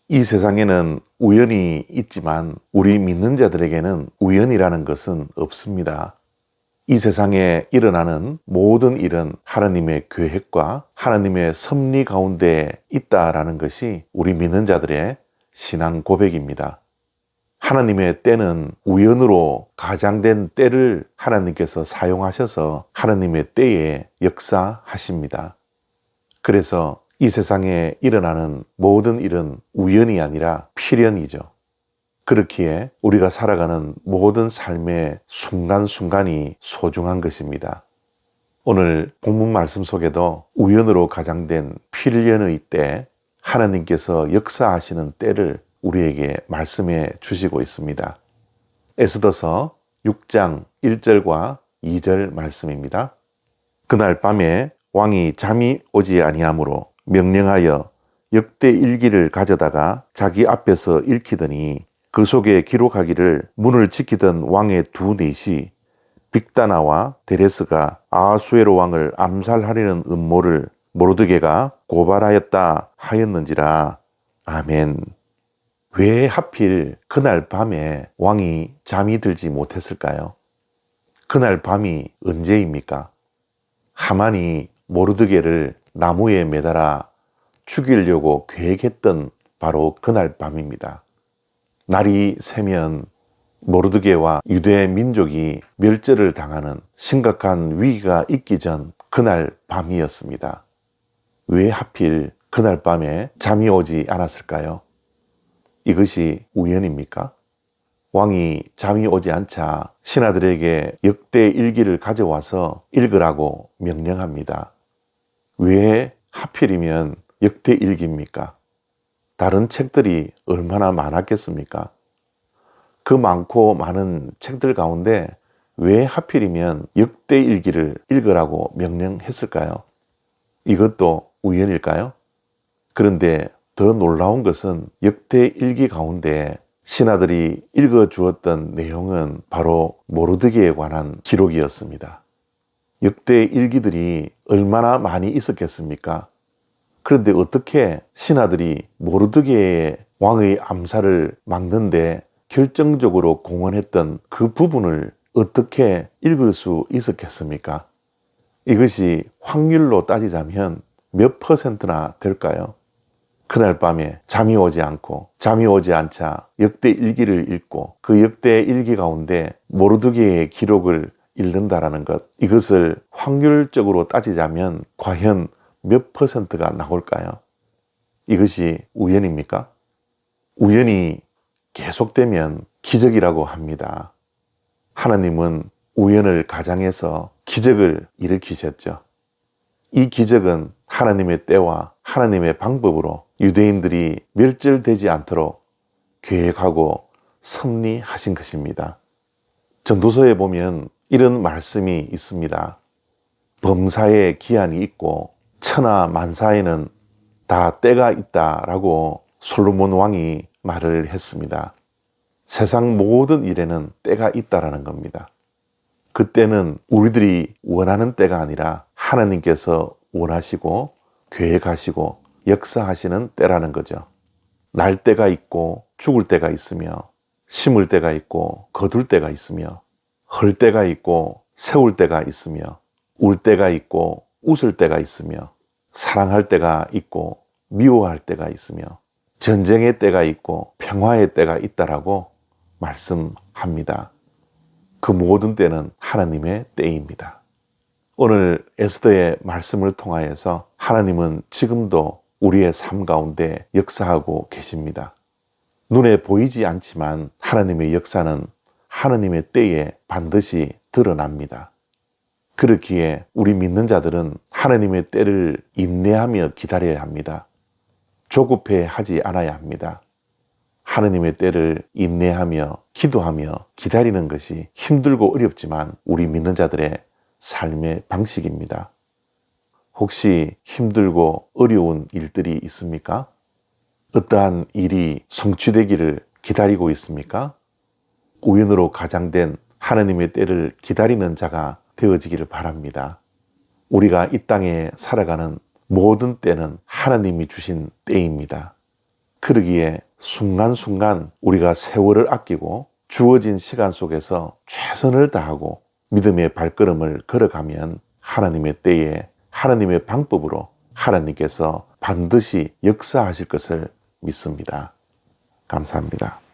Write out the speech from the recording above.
이 세상에는 우연이 있지만 우리 믿는 자들에게는 우연이라는 것은 없습니다. 이 세상에 일어나는 모든 일은 하나님의 계획과 하나님의 섭리 가운데 있다라는 것이 우리 믿는 자들의 신앙 고백입니다. 하나님의 때는 우연으로 가장된 때를 하나님께서 사용하셔서 하나님의 때에 역사하십니다. 그래서 이 세상에 일어나는 모든 일은 우연이 아니라 필연이죠. 그렇기에 우리가 살아가는 모든 삶의 순간순간이 소중한 것입니다. 오늘 본문 말씀 속에도 우연으로 가장된 필연의 때, 하나님께서 역사하시는 때를 우리에게 말씀해 주시고 있습니다. 에스더서 6장 1절과 2절 말씀입니다. 그날 밤에 왕이 잠이 오지 아니하므로 명령하여 역대 일기를 가져다가 자기 앞에서 읽히더니 그 속에 기록하기를 문을 지키던 왕의 두 넷이 빅다나와 데레스가 아하수에로 왕을 암살하려는 음모를 모르드게가 고발하였다 하였는지라. 아멘. 왜 하필 그날 밤에 왕이 잠이 들지 못했을까요? 그날 밤이 언제입니까? 하만이 모르드게를 나무에 매달아 죽이려고 계획했던 바로 그날 밤입니다. 날이 새면 모르드게와 유대 민족이 멸절을 당하는 심각한 위기가 있기 전 그날 밤이었습니다. 왜 하필 그날 밤에 잠이 오지 않았을까요? 이것이 우연입니까? 왕이 잠이 오지 않자 신하들에게 역대 일기를 가져와서 읽으라고 명령합니다. 왜 하필이면 역대 일기입니까? 다른 책들이 얼마나 많았겠습니까? 그 많고 많은 책들 가운데 왜 하필이면 역대 일기를 읽으라고 명령했을까요? 이것도 우연일까요? 그런데 더 놀라운 것은 역대 일기 가운데 신하들이 읽어주었던 내용은 바로 모르드게에 관한 기록이었습니다. 역대 일기들이 얼마나 많이 있었겠습니까? 그런데 어떻게 신하들이 모르드게의 왕의 암살을 막는데 결정적으로 공헌했던 그 부분을 어떻게 읽을 수 있었겠습니까? 이것이 확률로 따지자면 몇 퍼센트나 될까요? 그날 밤에 잠이 오지 않고 잠이 오지 않자 역대 일기를 읽고 그 역대 일기 가운데 모르드게의 기록을 읽는다라는 것, 이것을 확률적으로 따지자면 과연 몇 퍼센트가 나올까요? 이것이 우연입니까? 우연이 계속되면 기적이라고 합니다. 하나님은 우연을 가장해서 기적을 일으키셨죠. 이 기적은 하나님의 때와 하나님의 방법으로 유대인들이 멸절되지 않도록 계획하고 섭리하신 것입니다. 전도서에 보면 이런 말씀이 있습니다. 범사에 기한이 있고 천하 만사에는 다 때가 있다라고 솔로몬 왕이 말을 했습니다. 세상 모든 일에는 때가 있다라는 겁니다. 그 때는 우리들이 원하는 때가 아니라 하나님께서 원하시고 계획하시고 역사하시는 때라는 거죠. 날 때가 있고 죽을 때가 있으며 심을 때가 있고 거둘 때가 있으며 헐 때가 있고 세울 때가 있으며 울 때가 있고 웃을 때가 있으며 사랑할 때가 있고 미워할 때가 있으며 전쟁의 때가 있고 평화의 때가 있다라고 말씀합니다. 그 모든 때는 하나님의 때입니다. 오늘 에스더의 말씀을 통하여서 하나님은 지금도 우리의 삶 가운데 역사하고 계십니다. 눈에 보이지 않지만 하나님의 역사는 하나님의 때에 반드시 드러납니다. 그렇기에 우리 믿는 자들은 하나님의 때를 인내하며 기다려야 합니다. 조급해 하지 않아야 합니다. 하나님의 때를 인내하며 기도하며 기다리는 것이 힘들고 어렵지만 우리 믿는 자들의 삶의 방식입니다. 혹시 힘들고 어려운 일들이 있습니까? 어떠한 일이 성취되기를 기다리고 있습니까? 우연으로 가장된 하나님의 때를 기다리는 자가 되어지기를 바랍니다. 우리가 이 땅에 살아가는 모든 때는 하나님이 주신 때입니다. 그러기에 순간순간 우리가 세월을 아끼고 주어진 시간 속에서 최선을 다하고 믿음의 발걸음을 걸어가면 하나님의 때에 하나님의 방법으로 하나님께서 반드시 역사하실 것을 믿습니다. 감사합니다.